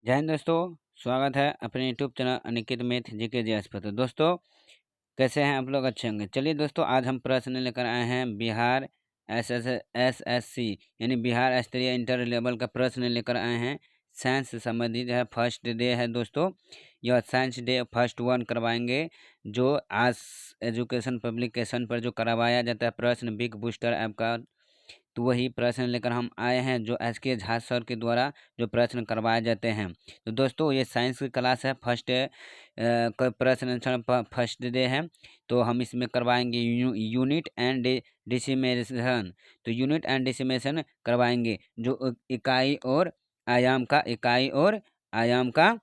जय हिंद दोस्तों। स्वागत है अपने YouTube channel Aniket math GK ji पर। तो दोस्तों, कैसे हैं आप लोग? अच्छे होंगे। चलिए दोस्तों, आज हम प्रश्न लेकर आए हैं बिहार एस एस सी यानी बिहार स्तरीय इंटर लेवल का प्रश्न लेकर आए हैं। साइंस से संबंधित है, फर्स्ट डे है दोस्तों। यह साइंस डे फर्स्ट वन करवाएंगे, जो आज एजुकेशन पब्लिकेशन पर जो करवाया जाता है प्रश्न बिग बूस्टर ऐप का। तो वही प्रश्न लेकर हम आए हैं, जो एस के झा सर के द्वारा जो प्रश्न करवाए जाते हैं। तो दोस्तों, ये साइंस की क्लास है, फर्स्ट का प्रश्न फर्स्ट डे है। तो हम इसमें करवाएंगे यूनिट एंड डिसिमेशन। तो यूनिट एंड डिसिमेशन करवाएंगे, जो इकाई और आयाम का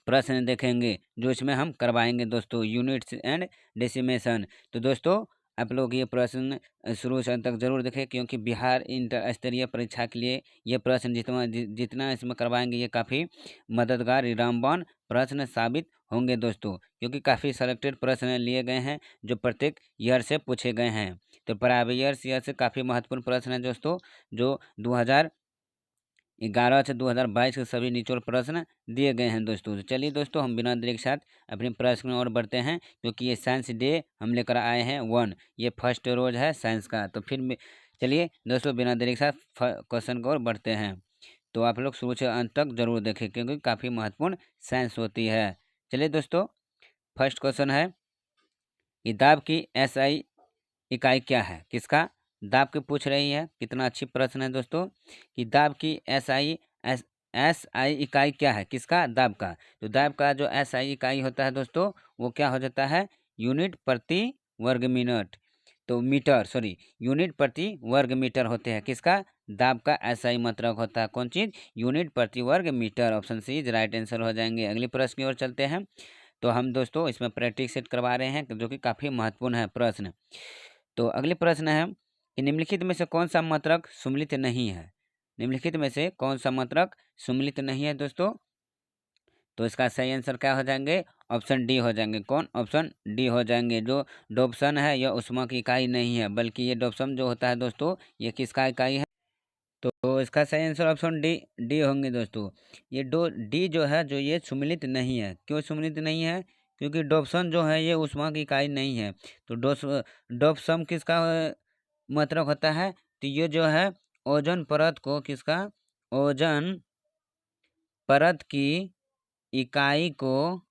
प्रश्न देखेंगे, जो इसमें हम करवाएंगे दोस्तों, यूनिट्स एंड डेसिमेशन। तो दोस्तों, आप लोग ये प्रश्न शुरू से अंत तक जरूर देखें, क्योंकि बिहार इंटर स्तरीय परीक्षा के लिए ये प्रश्न जितना इसमें करवाएंगे, ये काफ़ी मददगार रामबाण प्रश्न साबित होंगे दोस्तों, क्योंकि काफ़ी सेलेक्टेड प्रश्न लिए गए हैं, जो प्रत्येक ईयर से पूछे गए हैं। तो प्राइवेट ईयर से काफ़ी महत्वपूर्ण प्रश्न है दोस्तों, जो 2011 से 2022 के सभी निचोड़ प्रश्न दिए गए हैं दोस्तों। तो चलिए दोस्तों, हम बिना देरी के साथ अपने प्रश्न और बढ़ते हैं, क्योंकि ये साइंस डे हम लेकर आए हैं वन। ये फर्स्ट रोज है साइंस का। तो चलिए दोस्तों, बिना देरी के साथ क्वेश्चन को और बढ़ते हैं। तो आप लोग शुरू से अंत तक जरूर देखें, क्योंकि काफ़ी महत्वपूर्ण साइंस होती है। चलिए दोस्तों, फर्स्ट क्वेश्चन है कि दाब की SI इकाई क्या है? किसका? दाब की पूछ रही है। कितना अच्छी प्रश्न है दोस्तों, कि दाब की एस आई इकाई क्या है? किसका? दाब का। तो दाब का जो SI इकाई होता है दोस्तों, वो क्या हो जाता है? यूनिट प्रति वर्ग मिनट। तो मीटर, सॉरी, यूनिट प्रति वर्ग मीटर होते हैं। किसका? दाब का SI मात्रक होता है। कौन चीज? यूनिट प्रति वर्ग metre. Option C is right answer हो जाएंगे। अगली प्रश्न की ओर चलते हैं। तो हम दोस्तों इसमें प्रैक्टिस सेट करवा रहे हैं, जो कि काफ़ी महत्वपूर्ण है प्रश्न। तो अगले प्रश्न है कि निम्नलिखित में से कौन सा मात्रक सुमेलित नहीं है? निम्नलिखित में से कौन सा मात्रक सुमेलित नहीं है दोस्तों? तो इसका सही आंसर क्या हो जाएंगे? ऑप्शन डी हो जाएंगे। कौन? ऑप्शन डी हो जाएंगे। जो डोप्सन है, यह उष्मा की इकाई नहीं है, बल्कि ये डोप्सन जो होता है दोस्तों, ये किसका इकाई है? तो इसका सही आंसर ऑप्शन डी डी होंगे दोस्तों। ये दो डी जो है, जो ये सुमेलित नहीं है। क्यों सुमेलित नहीं है? क्योंकि डोप्सन जो है, ये उष्मा की इकाई नहीं है। तो डोप्सम किसका मात्रक होता है? तो ये जो है ओजोन परत को, किसका? ओजोन परत की इकाई को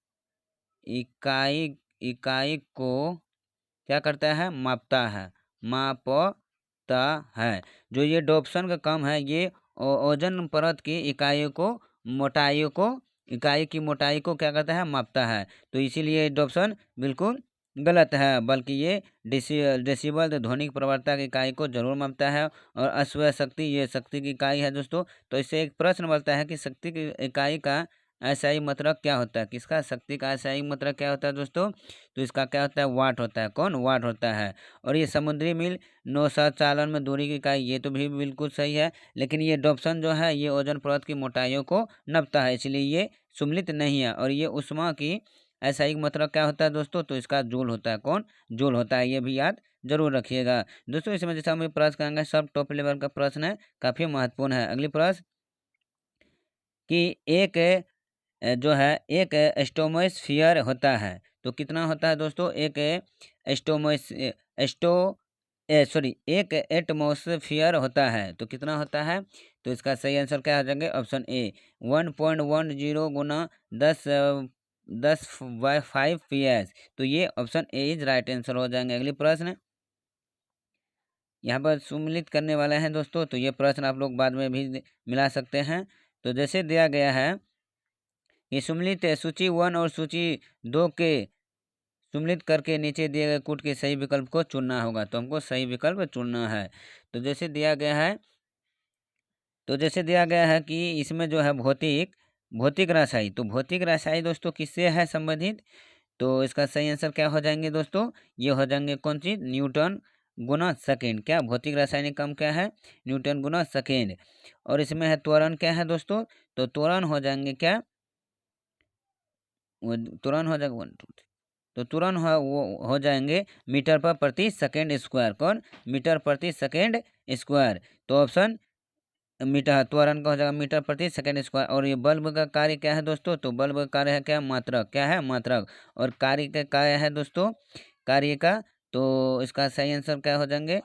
इकाई इकाई को क्या करता है? मापता है, मापता है। जो ये डोप्सन का काम है, ये ओजोन परत की इकाई की मोटाई को क्या करता है? मापता है। तो इसीलिए डोप्सन बिल्कुल गलत है, बल्कि ये डेसिबल ध्वनिक प्रवणता की इकाई को जरूर मापता है। और अश्व शक्ति, ये शक्ति की इकाई है दोस्तों। तो इससे एक प्रश्न बनता है कि शक्ति की इकाई का SI मात्रक क्या होता है? किसका? शक्ति का SI मात्रक क्या होता है दोस्तों? तो इसका क्या होता है? वाट होता है। कौन? वाट होता है। और ये समुद्री मील नौसह चालन में दूरी की इकाई, ये तो भी बिल्कुल सही है। लेकिन ये डोप्सन जो है, ये ओजोन परत की मोटाइयों को नपता है, इसलिए ये सुमेलित नहीं है। और ये उष्मा की SI मात्रक क्या होता है दोस्तों? तो इसका जूल होता है। कौन? जूल होता है। ये भी याद जरूर रखिएगा दोस्तों। इसमें जैसे हम प्रश्न करेंगे, सब टॉप लेवल का प्रश्न है, काफी महत्वपूर्ण है। अगली प्रश्न कि एक जो है एक एस्टोमोस्फियर होता है। तो कितना होता है दोस्तों? एक एस्टोमोस एस्टो सॉरी एक एटमोस्फियर होता है। तो कितना होता है? तो इसका सही आंसर क्या हो जाएंगे? Option A 1.10 Guna 10 10/5 PS। तो ये option A is right answer हो जाएंगे। अगली प्रश्न यहाँ पर सुमिलित करने वाला है दोस्तों। तो ये प्रश्न आप लोग बाद में भी मिला सकते हैं। तो जैसे दिया गया है, ये सुमिलित सूची 1 और सूची 2 के सम्मिलित करके नीचे दिए गए कूट के सही विकल्प को चुनना होगा। तो हमको सही विकल्प चुनना है। तो जैसे दिया गया है कि इसमें जो है भौतिक राशाई। तो भौतिक राशाई दोस्तों किससे है संबंधित? तो इसका सही आंसर क्या हो जाएंगे दोस्तों? ये हो जाएंगे कौन चीज? न्यूटन गुना सेकेंड। क्या? भौतिक रासायनिक क्रम क्या है? न्यूटन गुना सेकेंड। और इसमें है त्वरण, क्या है दोस्तों? तो त्वरण हो जाएंगे क्या? त्वरण हो जाएगा 1 2 3। तो तुरंत वो हो जाएंगे मीटर पर प्रति सेकेंड स्क्वायर। कौन? मीटर प्रति सेकेंड स्क्वायर। तो ऑप्शन मीटर, त्वरण का हो जाएगा मीटर प्रति सेकंड स्क्वायर। और ये बल्ब का कार्य क्या है दोस्तों, तो बल्ब का कार्य है क्या, मात्रक, क्या है, मात्रक। और कार्य का क्या है दोस्तों, कार्य का, तो इसका सही आंसर क्या हो जाएंगे,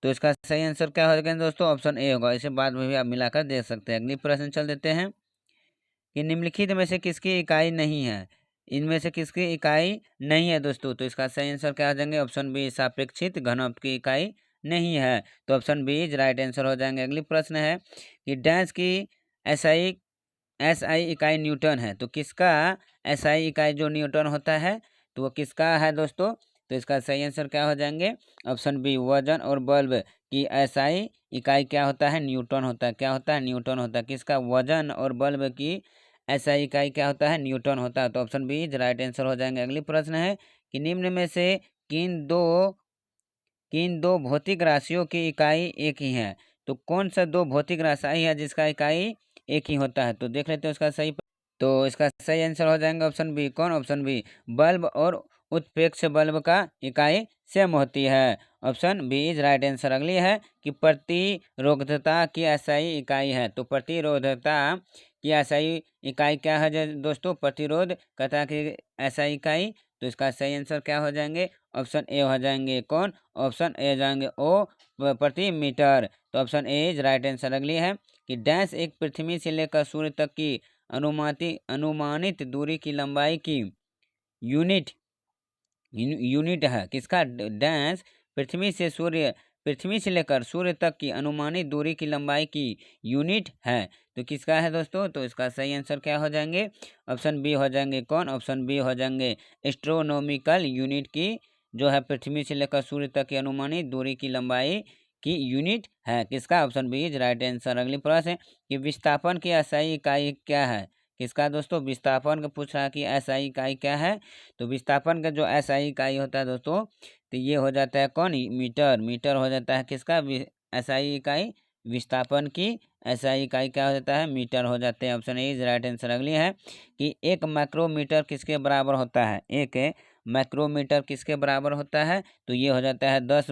तो इसका सही आंसर क्या हो जाएगा दोस्तों, ऑप्शन ए होगा। इसे बाद में भी आप मिलाकर देख सकते हैं। अगली प्रश्न चल देते हैं कि निम्नलिखित में से किसकी इकाई नहीं है, इनमें से किसकी इकाई नहीं है दोस्तों, तो इसका सही आंसर क्या हो जाएंगे, ऑप्शन बी सापेक्षित घनत्व की इकाई नहीं है, तो option B is right answer हो जाएंगे। अगली प्रश्न है कि डैश की एसआई एसआई इकाई न्यूटन है, तो किसका एसआई इकाई जो न्यूटन होता है, तो वो किसका है दोस्तों, तो इसका सही आंसर क्या हो जाएंगे, ऑप्शन बी वजन और बल्ब की एसआई इकाई क्या होता है, न्यूटन होता है, क्या होता है, न्यूटन होता है। किसका, वजन और बल्ब की एसआई इकाई क्या होता है, न्यूटन होता है, तो option B is right answer हो जाएंगे। अगली प्रश्न है कि निम्न में से किन दो किन दो भौतिक राशियों की इकाई एक ही है, तो कौन सा दो भौतिक राशि है जिसका इकाई एक ही होता है, तो देख लेते हैं उसका सही। तो इसका सही आंसर हो जाएगा ऑप्शन बी, कौन, ऑप्शन बी बल्ब और उत्प्रेक्ष बल्ब का इकाई सेम होती है, option B is right answer. अगली है कि प्रतिरोधकता की एसआई इकाई है, तो प्रतिरोधकता की एसआई इकाई क्या है दोस्तों, प्रतिरोधकता की एसआई इकाई, तो इसका सही आंसर क्या हो जाएंगे, ऑप्शन ए हो जाएंगे, कौन, ऑप्शन ए जाएंगे ओ प्रति मीटर, तो option A is right answer. अगली है कि डैश एक पृथ्वी से लेकर सूर्य तक की अनुमानित दूरी की लंबाई की यूनिट यूनिट है, किसका, डैश पृथ्वी से लेकर सूर्य तक की अनुमानित दूरी की लंबाई की यूनिट है, तो किसका है दोस्तों, तो इसका सही आंसर क्या हो जाएंगे, ऑप्शन बी हो जाएंगे, कौन, ऑप्शन बी हो जाएंगे एस्ट्रोनॉमिकल यूनिट की, जो है पृथ्वी से लेकर सूर्य तक की अनुमानित दूरी की लंबाई की यूनिट है, किसका, option B is right answer. अगली प्रश्न है कि विस्थापन की एसआई इकाई क्या है, किसका दोस्तों, विस्थापन का पूछ रहा है कि एसआई इकाई क्या है, तो विस्थापन का जो एसआई इकाई होता है दोस्तों, तो ये हो जाता है कौन, मीटर, मीटर हो जाता है किसका, एसआई इकाई, विस्थापन की एसआई इकाई क्या हो जाता है, मीटर हो जाते हैं, option A is right answer. अगली है कि एक माइक्रोमीटर किसके बराबर होता है, एक माइक्रोमीटर किसके बराबर होता है, तो ये हो जाता है 10 -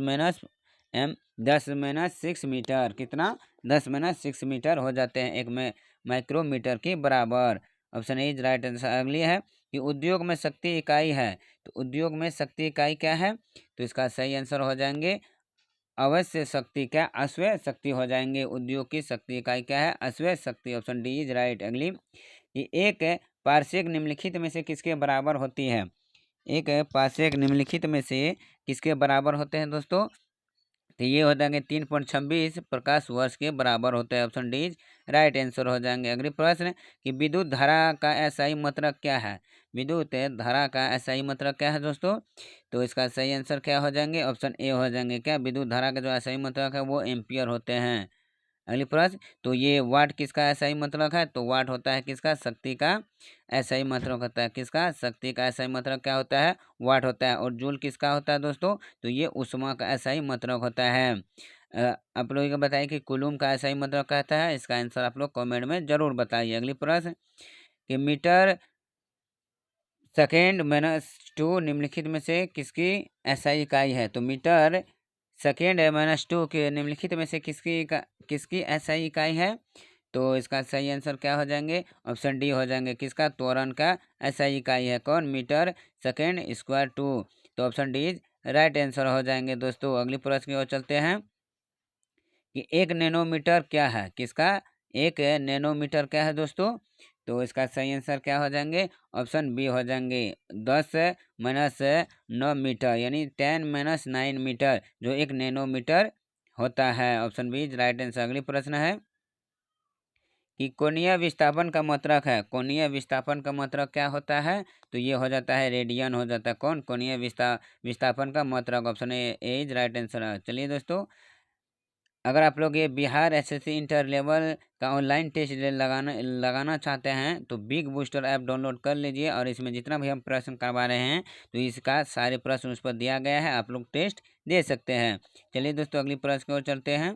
6 मीटर, कितना, 10 - 6 मीटर हो जाते हैं एक में माइक्रोमीटर के बराबर, option A is right answer. अगली है कि उद्योग में शक्ति इकाई है, तो उद्योग में शक्ति इकाई क्या है, तो इसका सही आंसर हो जाएंगे अवश्य शक्ति, क्या, अश्वय शक्ति हो जाएंगे, उद्योग की शक्ति इकाई क्या है, अश्वय शक्ति, ऑप्शन डी इज राइट। अगली कि एक पारसेक निम्नलिखित में से किसके बराबर होती है, एक पारसेक निम्नलिखित में से किसके बराबर होते हैं दोस्तों, तो ये हो जाएंगे 3.26 प्रकाश वर्ष के बराबर होता है, ऑप्शन डी राइट आंसर हो जाएंगे। अगली प्रश्न कि विद्युत धारा का एसआई मात्रक क्या है, विद्युत धारा का एसआई मात्रक क्या है दोस्तों, तो इसका सही आंसर क्या हो जाएंगे, ऑप्शन ए हो जाएंगे, क्या, विद्युत धारा का जो एसआई मात्रक है वो एम्पियर होते हैं। अगली प्रश्न, तो ये वाट किसका ऐसा ही मतलब है, तो वाट होता है किसका, शक्ति का ऐसा ही मतलब होता है, किसका, शक्ति का ऐसा ही मतलब क्या होता है, वाट होता है। और जूल किसका होता है दोस्तों, तो ये उष्मा का ऐसा ही मतलब होता है। आप लोगों को बताइए कि कुलूम का ऐसा ही मतलब कहता है, इसका आंसर आप लोग कमेंट में जरूर बताइए। अगली प्रश्न कि मीटर सेकेंड माइनस टू निम्नलिखित में से किसकी एसआई इकाई है, तो मीटर सेकेंड -2 के निम्नलिखित में से किसकी एसआई इकाई है, तो इसका सही आंसर क्या हो जाएंगे, ऑप्शन डी हो जाएंगे, किसका, त्वरण का एसआई इकाई है, कौन, मीटर सेकेंड स्क्वायर टू, तो ऑप्शन डी राइट आंसर हो जाएंगे दोस्तों। अगली प्रश्न की ओर चलते हैं कि एक नैनोमीटर क्या है, किसका, एक नैनोमीटर क्या है दोस्तों, तो इसका सही आंसर क्या हो जाएंगे, ऑप्शन बी हो जाएंगे 10 - 9 मीटर, यानी 10 - 9 मीटर जो एक नैनोमीटर होता है, ऑप्शन बी राइट आंसर। अगली प्रश्न है कि कोणीय विस्थापन का मात्रक है, कोणीय विस्थापन का मात्रक क्या होता है, तो ये हो जाता है रेडियन हो जाता है, कौन, कोणीय विस्थापन का मात्रक, option A is right answer. चलिए दोस्तों, अगर आप लोग ये बिहार एसएससी इंटर लेवल का ऑनलाइन टेस्ट लगाना लगाना चाहते हैं तो बिग बूस्टर ऐप डाउनलोड कर लीजिए, और इसमें जितना भी हम प्रश्न करवा रहे हैं तो इसका सारे प्रश्न उस पर दिया गया है, आप लोग टेस्ट दे सकते हैं। चलिए दोस्तों, अगली प्रश्न की ओर चलते हैं।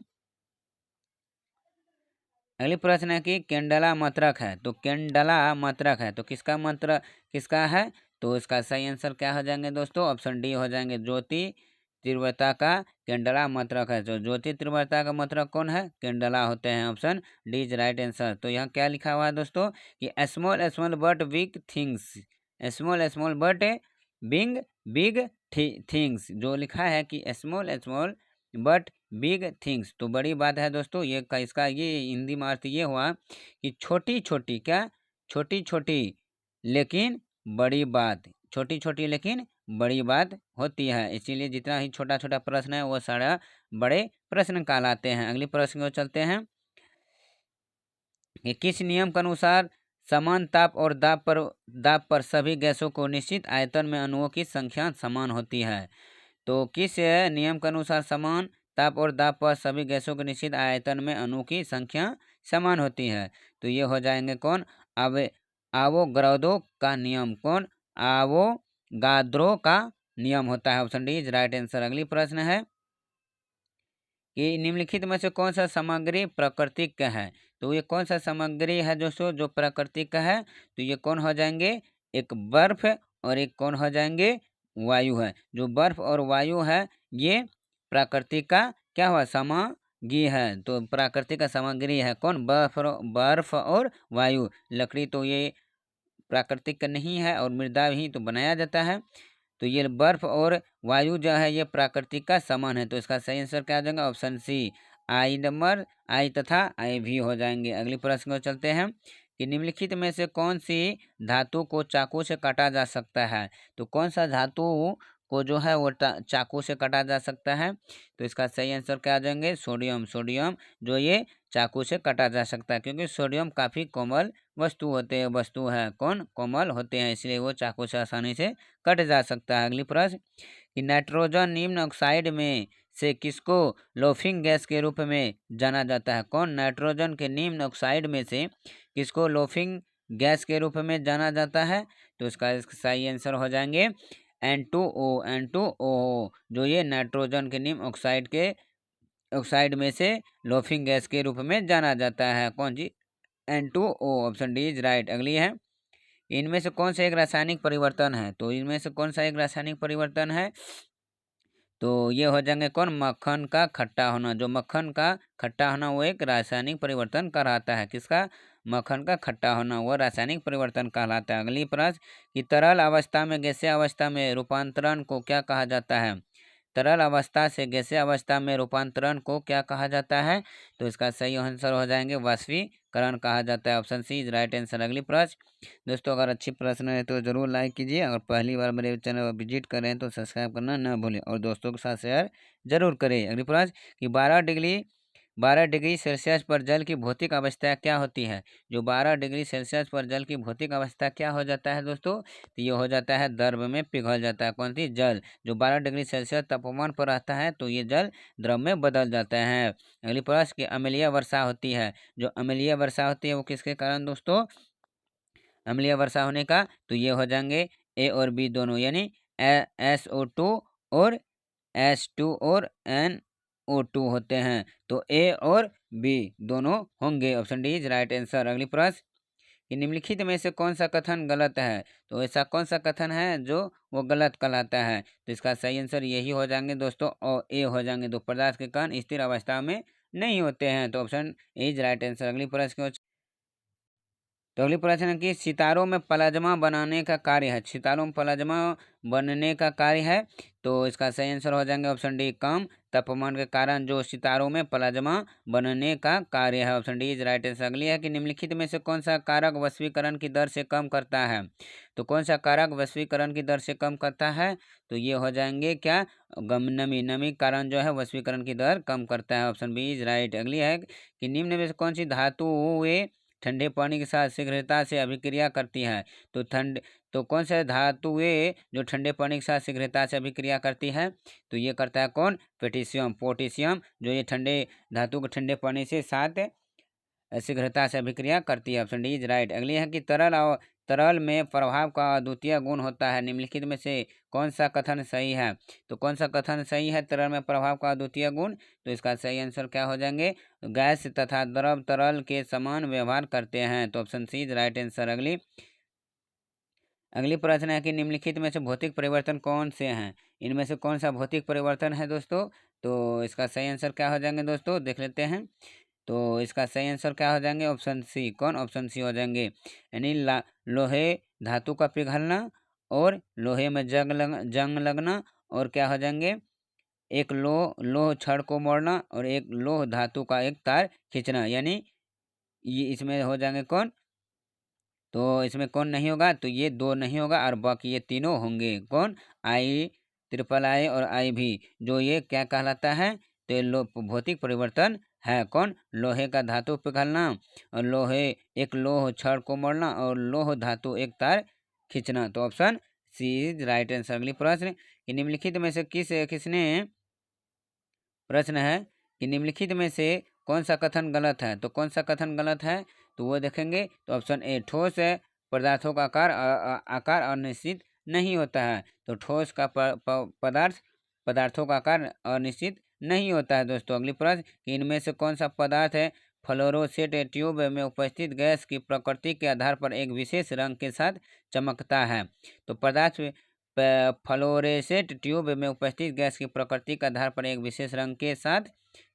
अगली प्रश्न है कि केंडला मात्रक है, तो केंडला मात्रक है, तो किसका मात्रक किसका है, तो इसका सही आंसर क्या हो जाएंगे दोस्तों, ऑप्शन डी हो जाएंगे ज्योति तीव्रता का केंडला मात्रक है। तो ज्योति तीव्रता का मात्रक कौन है? केंडला होते हैं। Option D is right answer. तो यहाँ क्या लिखा हुआ है दोस्तों कि small small but big things, small small but big big things, जो लिखा है कि small small but big things, तो बड़ी बात है दोस्तों। ये का इसका ये हिंदी में अर्थ ये हुआ कि छोटी छोटी, क्या? छोटी छोटी लेकिन बड़ी बात, छोटी छोटी लेकिन बड़ी बात होती है। इसीलिए जितना ही छोटा छोटा प्रश्न है वो सारा बड़े प्रश्न कहलाते हैं। अगले प्रश्न को चलते हैं कि किस नियम के अनुसार समान ताप और दाब पर सभी गैसों को निश्चित आयतन में अणुओं की संख्या समान होती है। तो किस नियम के अनुसार समान ताप और दाब पर सभी गैसों के निश्चित आयतन में अणु की संख्या समान होती है? तो ये हो जाएंगे कौन? आवे आवोगाद्रो का नियम। कौन? आवोगाद्रो का नियम होता है। Option D is right answer. अगली प्रश्न है कि निम्नलिखित में से कौन सा सामग्री प्राकृतिक का है? तो ये कौन सा सामग्री है दोस्तों जो प्राकृतिक का है? तो ये कौन हो जाएंगे? एक बर्फ और एक कौन हो जाएंगे? वायु है। जो बर्फ और वायु है ये प्राकृतिक का क्या हुआ? सामग्री है। तो प्राकृतिक का सामग्री है कौन? बर्फ और वायु। लकड़ी तो ये प्राकृतिक का नहीं है और मृदा ही तो बनाया जाता है। तो ये बर्फ और वायु जो है ये प्राकृतिक का समान है। तो इसका सही आंसर क्या आ जाएगा? ऑप्शन सी आई नंबर, आई तथा आई भी हो जाएंगे। अगली प्रश्न को चलते हैं कि निम्नलिखित में से कौन सी धातु को चाकू से काटा जा सकता है? तो कौन सा धातु को जो है वो चाकू से काटा जा सकता है? तो इसका सही आंसर क्या आ जाएंगे? सोडियम। सोडियम जो ये चाकू से काटा जा सकता है, क्योंकि सोडियम काफ़ी कोमल वस्तु है। कौन? कोमल होते हैं, इसलिए वो चाकू से आसानी से कट जा सकता है। अगली प्रश्न कि नाइट्रोजन निम्न ऑक्साइड में से किसको लोफिंग गैस के रूप में जाना जाता है? कौन? नाइट्रोजन के निम्न ऑक्साइड में से किसको लोफिंग गैस के रूप में जाना जाता है? तो इसका सही आंसर हो जाएंगे N2O। N2O जो ये नाइट्रोजन के निम्न ऑक्साइड में से लोफिंग गैस के रूप में जाना जाता है। कौन जी? N2O। Option D is right. अगली है, इनमें से कौन सा एक रासायनिक परिवर्तन है? तो इनमें से कौन सा एक रासायनिक परिवर्तन है? तो ये हो जाएंगे कौन? मक्खन का खट्टा होना। जो मक्खन का खट्टा होना वो एक रासायनिक परिवर्तन कहलाता है। किसका? मक्खन का खट्टा होना वो रासायनिक परिवर्तन कहलाता है। अगली प्रश्न कि तरल अवस्था में गैसीय अवस्था में रूपांतरण को क्या कहा जाता है? तरल अवस्था से गैसीय अवस्था में रूपांतरण को क्या कहा जाता है? तो इसका सही आंसर हो जाएंगे वाष्पीकरण कहा जाता है। Option C is right answer. अगली प्रश्न दोस्तों, अगर अच्छी प्रश्न है तो ज़रूर लाइक कीजिए। अगर पहली बार मेरे चैनल पर विजिट कर रहे हैं तो सब्सक्राइब करना न भूलें और दोस्तों के साथ शेयर जरूर करें। अगली प्रश्न कि 12 डिग्री सेल्सियस पर जल की भौतिक अवस्था क्या होती है? जो 12 डिग्री सेल्सियस पर जल की भौतिक अवस्था क्या हो जाता है दोस्तों? तो ये हो जाता है द्रव में पिघल जाता है। कौन सी? जल। जो 12 डिग्री सेल्सियस तापमान पर रहता है तो ये जल द्रव में बदल जाता है। अगली प्रश्न की अम्लीय वर्षा होती है। जो अम्लीय वर्षा होती है वो किसके कारण दोस्तों? अम्लीय वर्षा होने का तो ये हो जाएंगे ए और बी दोनों, यानी SO2 और H2 और NO2 होते हैं। तो ए और बी दोनों होंगे। Option D is right answer. अगली प्रश्न कि निम्नलिखित में से कौन सा कथन गलत है? तो ऐसा कौन सा कथन है जो वो गलत कहलाता है? तो इसका सही आंसर यही हो जाएंगे दोस्तों, और ए हो जाएंगे। दो पदार्थ के कण स्थिर अवस्था में नहीं होते हैं। तो ऑप्शन इज राइट आंसर। अगली प्रश्न की, तो अगली प्रश्न है कि सितारों में प्लाज्मा बनाने का कार्य है। सितारों में प्लाज्मा बनने का कार्य है। तो इसका सही आंसर हो जाएंगे ऑप्शन डी, कम तापमान के कारण जो सितारों में प्लाज्मा बनने का कार्य है। Option D is right answer. अगली है कि निम्नलिखित में से कौन सा कारक वैश्वीकरण की दर से कम करता है? तो कौन सा कारक वैश्वीकरण की दर से कम करता है? तो ये हो जाएंगे क्या? नमी। नमी कारण जो है वैश्वीकरण की दर कम करता है। Option B is right. अगली है कि निम्न में से कौन सी धातु वे ठंडे पानी के साथ शीघ्रता से अभिक्रिया करती है? तो तो कौन सा धातुएं जो ठंडे पानी के साथ शीघ्रता से अभिक्रिया करती है? तो ये करता है कौन? पोटेशियम जो ये ठंडे धातु को ठंडे पानी से साथ शीघ्रता से अभिक्रिया करती है। Option D is right. अगली है कि तरल में प्रभाव का अद्वितीय गुण होता है। निम्नलिखित में से कौन सा कथन सही है? तो कौन सा कथन सही है तरल में प्रभाव का अद्वितीय गुण? तो इसका सही आंसर क्या हो जाएंगे? गैस तथा द्रव तरल के समान व्यवहार करते हैं। तो option C is right answer. अगली प्रश्न है कि निम्नलिखित में से भौतिक परिवर्तन कौन से हैं। इनमें से कौन सा भौतिक परिवर्तन है दोस्तों। तो इसका सही आंसर क्या हो जाएंगे दोस्तों, देख लेते हैं। तो इसका सही आंसर क्या हो जाएंगे, ऑप्शन सी। कौन, ऑप्शन सी हो जाएंगे। यानी लोहे धातु का पिघलना, और लोहे में जंग लगना, और क्या हो जाएंगे, एक लोह छड़ को मोड़ना, और एक लोह धातु का एक तार खींचना। यानी ये इसमें हो जाएंगे कौन, तो इसमें कौन नहीं होगा, तो ये दो नहीं होगा, और बाकी ये तीनों होंगे। कौन, आई, ट्रिपल आई और आई भी, जो ये क्या कहलाता है, तो ये भौतिक परिवर्तन है। कौन, लोहे का धातु पिघलना, और एक लोह छड़ को मोड़ना, और लोह धातु एक तार खींचना। तो option C is right answer. अगली प्रश्न कि निम्नलिखित में से किसने, प्रश्न है कि निम्नलिखित में से कौन सा कथन गलत है। तो कौन सा कथन गलत है, तो वो देखेंगे। तो ऑप्शन ए, ठोस पदार्थों का आकार अनिश्चित नहीं होता है। तो ठोस का पदार्थों का आकार अनिश्चित नहीं होता है दोस्तों। अगली प्रश्न कि इनमें से कौन सा पदार्थ है फ्लोरोसेंट ट्यूब में उपस्थित गैस की प्रकृति के आधार पर एक विशेष रंग के साथ चमकता है। तो पदार्थ फ्लोरेसेंट ट्यूब में उपस्थित गैस की प्रकृति के आधार पर एक विशेष रंग के साथ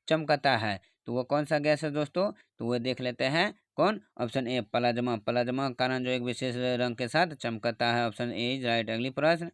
चमकता है। तो वो कौन सा गैस है दोस्तों, तो वो देख लेते हैं। कौन, ऑप्शन ए, प्लाज्मा। प्लाज्मा का कारण जो एक विशेष रंग के साथ चमकता है। Option A is right. अगली प्रश्न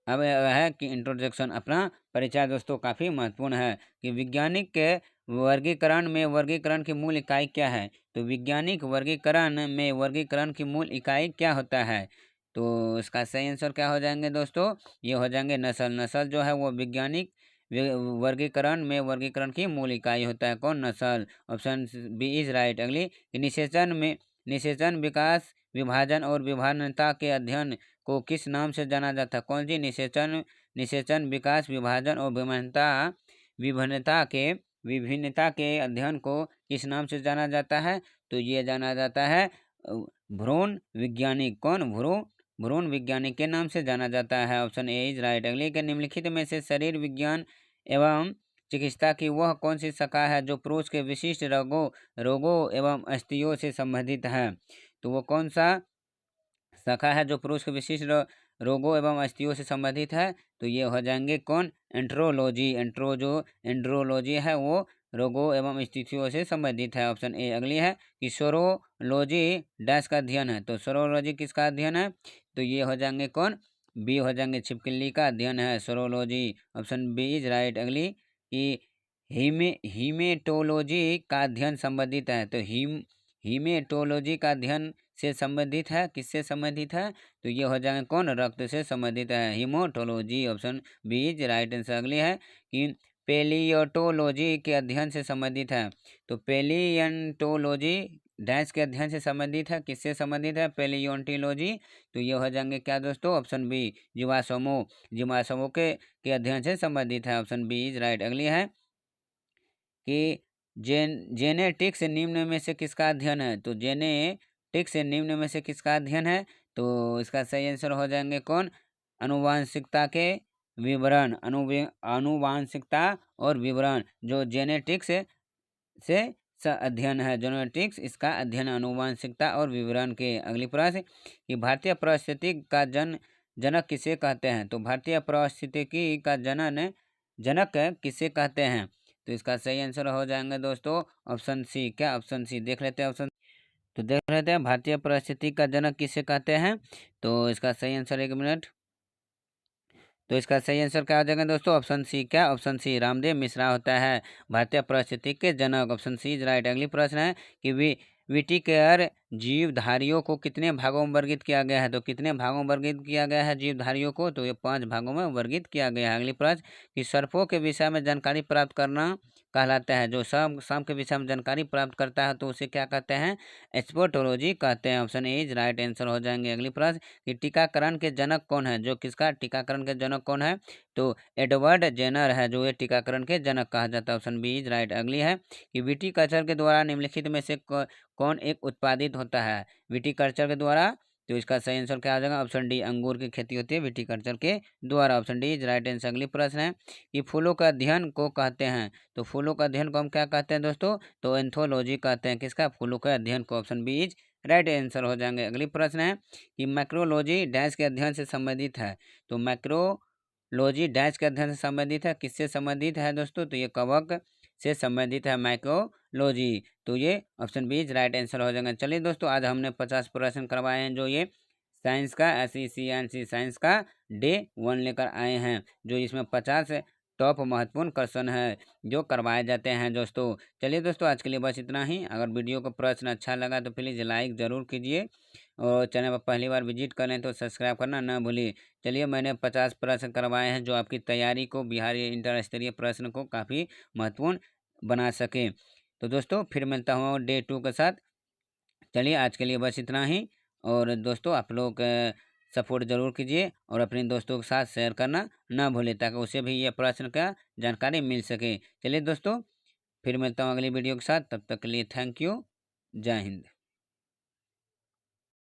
अब है कि इंट्रोडक्शन, अपना परिचय दोस्तों काफ़ी महत्वपूर्ण है कि वैज्ञानिक के वर्गीकरण की मूल इकाई क्या है। तो वैज्ञानिक वर्गीकरण में वर्गीकरण की मूल इकाई क्या होता है। तो इसका सही आंसर क्या हो जाएंगे दोस्तों, ये हो जाएंगे नस्ल। नस्ल जो है वो वैज्ञानिक वर्गीकरण में वर्गीकरण की मूल इकाई होता है। कौन, नस्ल। Option B is right. अगली निषेचन विकास विभाजन और विभिन्नता के अध्ययन को किस नाम से जाना जाता है। कौन सी, निषेचन विकास विभाजन और विभिन्नता के अध्ययन को किस नाम से जाना जाता है। तो ये जाना जाता है भ्रूण वैज्ञानिक। कौन, भ्रूण वैज्ञानिक के नाम से जाना जाता है। Option A is right. अगले के निम्नलिखित में से शरीर विज्ञान एवं चिकित्सा की वह कौन सी शाखा है जो पुरुष के विशिष्ट रोगों एवं अस्थियों से संबंधित है। तो वो कौन सा शाखा है जो पुरुष के विशिष्ट रोगों एवं अस्थियों से संबंधित है। तो ये हो जाएंगे कौन, एंट्रोलॉजी। एंड्रोलॉजी है वो रोगों एवं स्थितियों से संबंधित है। Option A. अगली है कि सोरोलॉजी डैश का अध्ययन है। तो सोरोलॉजी किसका अध्ययन है, तो ये हो जाएंगे कौन, बी हो जाएंगे, छिपकली का अध्ययन है saurology. Option B is right. अगली कि हीमेटोलॉजी का अध्ययन संबंधित है। तो हीमेटोलॉजी का अध्ययन से संबंधित है, किससे संबंधित है, तो ये हो जाएंगे कौन, रक्त से संबंधित है, haematology. Option B is right answer. अगली है कि पेलियोटोलॉजी के अध्ययन से संबंधित है। तो पेलियंटोलॉजी डैश के अध्ययन से संबंधित है, किससे संबंधित है, पेलियोंटोलॉजी। तो ये हो जाएंगे क्या दोस्तों, ऑप्शन बी, जीवाश्मों के अध्ययन से संबंधित है। Option B is right. अगली है कि जेनेटिक्स निम्न में से किसका अध्ययन है। तो जेनेटिक्स निम्न में से किसका अध्ययन है। तो इसका सही आंसर हो जाएंगे कौन, अनुवांशिकता के विवरण, अनुवांशिकता और विवरण जो जेनेटिक्स से अध्ययन है। जेनेटिक्स इसका अध्ययन अनुवांशिकता और विवरण के। अगली प्रश्न कि भारतीय पारिस्थितिकी का जनक किसे कहते हैं। तो भारतीय पारिस्थितिकी का जनक किसे कहते हैं। तो इसका सही आंसर हो जाएंगे दोस्तों ऑप्शन सी। क्या, ऑप्शन सी, देख लेते हैं ऑप्शन। तो देख लेते हैं भारतीय पारिस्थितिकी का जनक किसे कहते हैं। तो इसका सही आंसर, एक मिनट, तो इसका सही आंसर क्या हो जाएगा दोस्तों, ऑप्शन सी। क्या, ऑप्शन सी, रामदेव मिश्रा होता है भारतीय पारिस्थितिकी के जनक। Option C is right. अगली प्रश्न है कि विटिकेयर जीवधारियों को कितने भागों में वर्गीकृत किया गया है। तो कितने भागों में वर्गीकृत किया गया है जीवधारियों को, तो ये 5 भागों में वर्गीकृत किया गया है। अगली प्रश्न कि सर्पों के विषय में जानकारी प्राप्त करना कहलाता है। जो सांप के विषय में जानकारी प्राप्त करता है तो उसे क्या कहते हैं, एक्सपोर्टोलॉजी कहते हैं। Option A is right answer हो जाएंगे। अगली प्रश्न कि टीकाकरण के जनक कौन है। जो किसका टीकाकरण के जनक कौन है, तो एडवर्ड जेनर है जो ये टीकाकरण के जनक कहा जाता है। Option B is right. अगली है कि विटीकल्चर के द्वारा निम्नलिखित में से कौन एक उत्पादित होता है विटीकल्चर के द्वारा। तो इसका सही आंसर क्या आ जाएगा, ऑप्शन डी, अंगूर की खेती होती है विटीकल्चर के द्वारा। Option D is right answer. अगली प्रश्न है कि फूलों का अध्ययन को कहते हैं। तो फूलों का अध्ययन को हम क्या कहते हैं दोस्तों, तो एंथोलॉजी कहते हैं। किसका, फूलों के अध्ययन को। Option B is right answer हो जाएंगे। अगली प्रश्न है कि मैक्रोलॉजी डैश के अध्ययन से संबंधित है। तो मैक्रोलॉजी डैश के अध्ययन से संबंधित है, किससे संबंधित है दोस्तों? तो ये कवक से संबंधित है मैक्रोलॉजी। तो ये ऑप्शन बी राइट आंसर हो जाएगा। चलिए दोस्तों, आज हमने 50 प्रश्न करवाए हैं जो ये साइंस का SEC साइंस का डे 1 लेकर आए हैं, जो इसमें 50 टॉप महत्वपूर्ण क्वेश्चन है जो करवाए जाते हैं दोस्तों। चलिए दोस्तों, आज के लिए बस इतना ही। अगर वीडियो का प्रश्न अच्छा लगा तो प्लीज़ लाइक ज़रूर कीजिए, और चैनल पर पहली बार विजिट करें तो सब्सक्राइब करना ना भूलिए। चलिए, मैंने 50 प्रश्न करवाए हैं जो आपकी तैयारी को, बिहारी इंटर स्तरीय प्रश्न को काफ़ी महत्वपूर्ण बना सके। तो दोस्तों, फिर मिलता हूँ डे 2 के साथ। चलिए, आज के लिए बस इतना ही। और दोस्तों, आप लोग सपोर्ट ज़रूर कीजिए और अपने दोस्तों के साथ शेयर करना ना भूलें, ताकि उसे भी ये प्रश्न का जानकारी मिल सके। चलिए दोस्तों, फिर मिलता हूँ अगली वीडियो के साथ। तब तक के लिए थैंक यू। जय हिंद।